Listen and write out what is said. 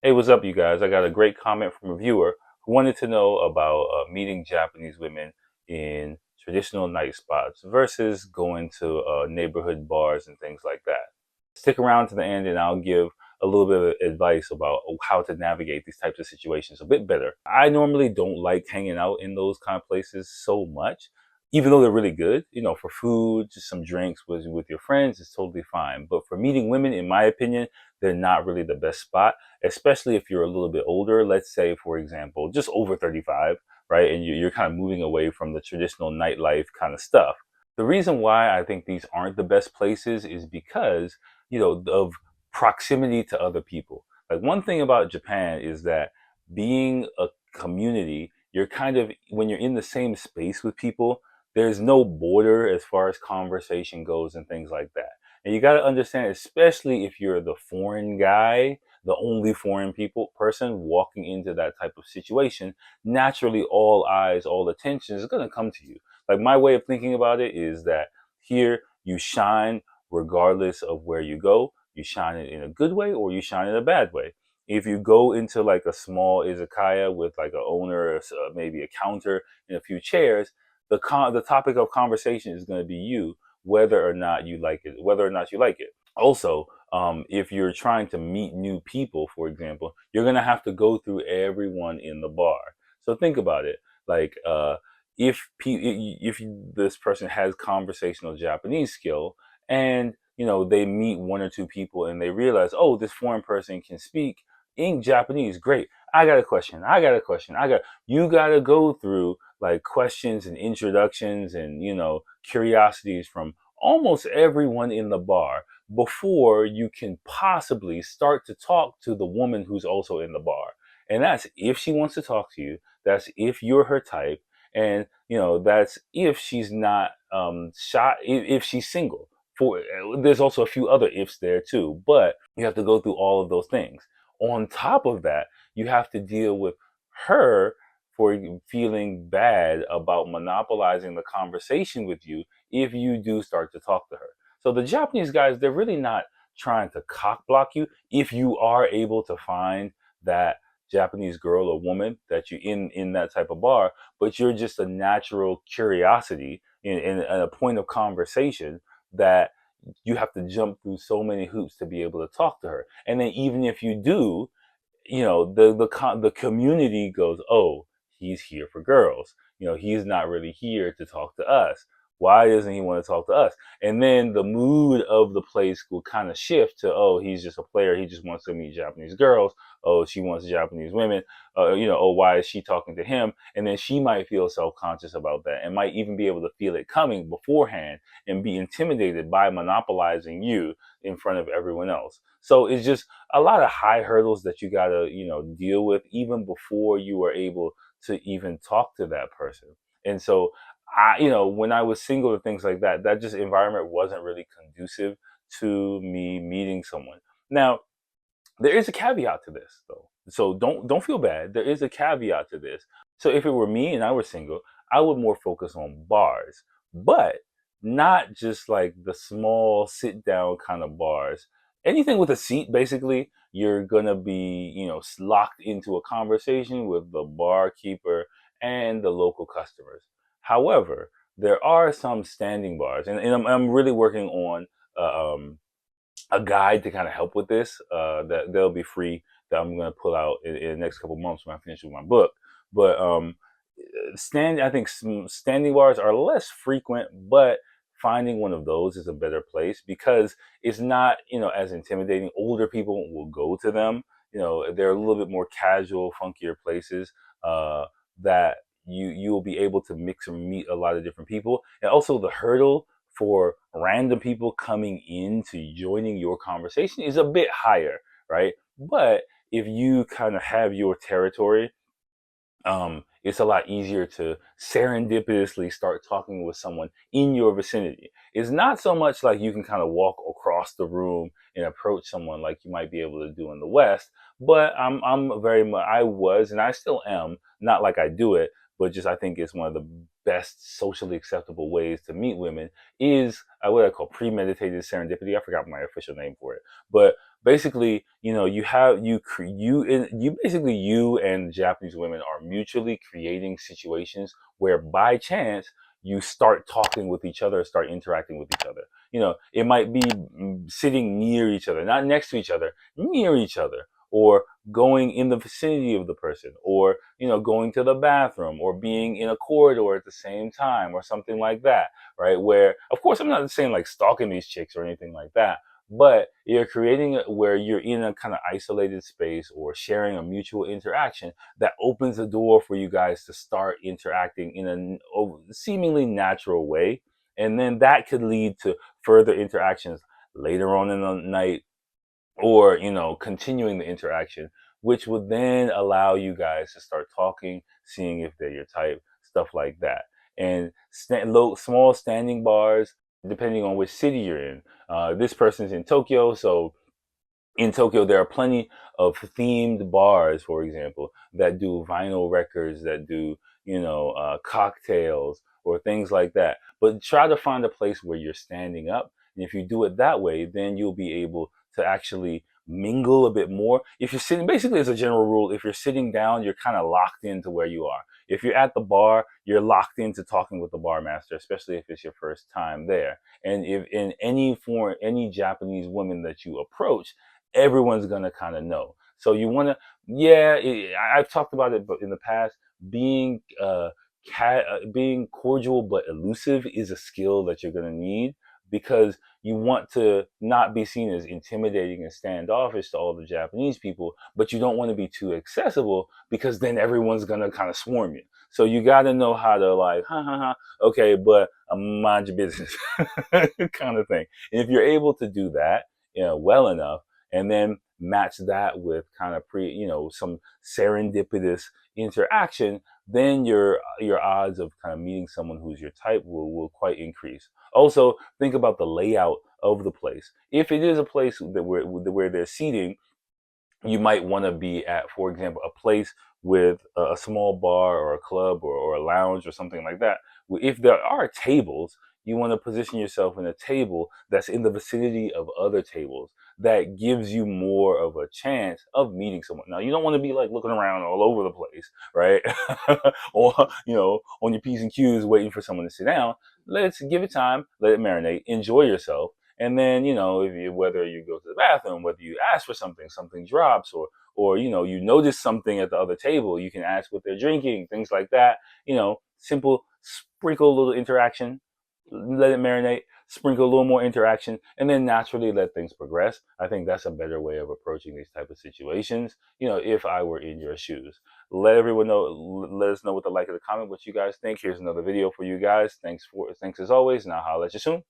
Hey, what's up, you guys? I got a great comment from a viewer who wanted to know about meeting Japanese women in traditional night spots versus going to neighborhood bars and things like that. Stick around to the end and I'll give a little bit of advice about how to navigate these types of situations a bit better. I normally don't like hanging out in those kind of places so much, even though they're really good. For food, just some drinks with your friends is totally fine. But for meeting women, in my opinion, they're not really the best spot, especially if you're a little bit older. Let's say, for example, just over 35, right? And you're kind of moving away from the traditional nightlife kind of stuff. The reason why I think these aren't the best places is because, of proximity to other people. Like, one thing about Japan is that being a community, you're kind of, when you're in the same space with people, there's no border as far as conversation goes and things like that. And you got to understand, especially if you're the foreign guy, the only foreign person walking into that type of situation, naturally all eyes, all attention is going to come to you. Like, my way of thinking about it is that here you shine regardless of where you go. You shine it in a good way or you shine in a bad way. If you go into like a small izakaya with like a owner, maybe a counter and a few chairs, the topic of conversation is going to be you, whether or not you like it, Also, if you're trying to meet new people, for example, you're gonna have to go through everyone in the bar. So think about it. Like, if this person has conversational Japanese skill, and they meet one or two people and they realize, oh, this foreign person can speak in Japanese, great. I got a question. I got a question. You got to go through like questions and introductions and curiosities from almost everyone in the bar before you can possibly start to talk to the woman who's also in the bar. And that's if she wants to talk to you. That's if you're her type. And, that's if she's not shy, if she's single. There's also a few other ifs there too, but you have to go through all of those things. On top of that, you have to deal with her for feeling bad about monopolizing the conversation with you if you do start to talk to her. So the Japanese guys, they're really not trying to cock block you if you are able to find that Japanese girl or woman that you in that type of bar, but you're just a natural curiosity in a point of conversation that you have to jump through so many hoops to be able to talk to her. And then even if you do, the community goes, oh, he's here for girls. He's not really here to talk to us. Why doesn't he want to talk to us? And then the mood of the place will kind of shift to, oh, he's just a player. He just wants to meet Japanese girls. Oh, she wants Japanese women. Oh, why is she talking to him? And then she might feel self-conscious about that and might even be able to feel it coming beforehand and be intimidated by monopolizing you in front of everyone else. So it's just a lot of high hurdles that you gotta, deal with even before you are able to even talk to that person. And so when I was single and things like that, that just environment wasn't really conducive to me meeting someone. Now, there is a caveat to this though. So don't feel bad. There is a caveat to this. So if it were me and I were single, I would more focus on bars, but not just like the small sit down kind of bars. Anything with a seat, basically, you're gonna be, locked into a conversation with the barkeeper and the local customers. However, there are some standing bars, and I'm really working on a guide to kind of help with this that they'll be free that I'm going to pull out in the next couple months when I finish with my book. But I think standing bars are less frequent, but finding one of those is a better place because it's not as intimidating. Older people will go to them. They're a little bit more casual, funkier places that you will be able to mix and meet a lot of different people, and also the hurdle for random people coming into joining your conversation is a bit higher, right? But if you kind of have your territory, it's a lot easier to serendipitously start talking with someone in your vicinity. It's not so much like you can kind of walk across the room and approach someone like you might be able to do in the West, but I'm very much, I was, and I still am, not like I do it, but just I think it's one of the best socially acceptable ways to meet women is what I call premeditated serendipity. I forgot my official name for it, but basically, you and Japanese women are mutually creating situations where by chance you start talking with each other, start interacting with each other. It might be sitting near each other, not next to each other, near each other, or going in the vicinity of the person, or going to the bathroom, or being in a corridor at the same time, or something like that, right? Where, of course, I'm not saying like stalking these chicks or anything like that, but you're creating where you're in a kind of isolated space or sharing a mutual interaction that opens the door for you guys to start interacting in a seemingly natural way. And then that could lead to further interactions later on in the night, or continuing the interaction, which would then allow you guys to start talking, seeing if they're your type, stuff like that. And small standing bars, depending on which city you're in. This person's in Tokyo, so in Tokyo, there are plenty of themed bars, for example, that do vinyl records, that do, cocktails or things like that. But try to find a place where you're standing up. And if you do it that way, then you'll be able to actually mingle a bit more. If you're sitting, basically, as a general rule, if you're sitting down, you're kind of locked into where you are. If you're at the bar, you're locked into talking with the bar master, especially if it's your first time there. And if in any Japanese woman that you approach, everyone's gonna kind of know. So you want to, yeah. I've talked about it, but in the past, being being cordial but elusive is a skill that you're gonna need, because you want to not be seen as intimidating and standoffish to all the Japanese people, but you don't want to be too accessible, because then everyone's gonna kind of swarm you. So you got to know how to, like, ha ha ha, okay, but mind your business, kind of thing. And if you're able to do that, well enough, and then match that with kind of some serendipitous interaction, then your odds of kind of meeting someone who's your type will quite increase. Also, think about the layout of the place. If it is a place where they're seating, you might want to be at, for example, a place with a small bar or a club, or a lounge or something like that. If there are tables, you want to position yourself in a table that's in the vicinity of other tables. That gives you more of a chance of meeting someone. Now, you don't want to be like looking around all over the place, right? Or, on your P's and Q's waiting for someone to sit down. Let's give it time, let it marinate, enjoy yourself. And then, whether you go to the bathroom, whether you ask for something drops, or you notice something at the other table, you can ask what they're drinking, things like that. Simple, sprinkle a little interaction, let it marinate, sprinkle a little more interaction, and then naturally let things progress. I think that's a better way of approaching these type of situations. If I were in your shoes, let everyone know. Let us know with the like of the comment what you guys think. Here's another video for you guys. Thanks as always, and I'll holler at you soon.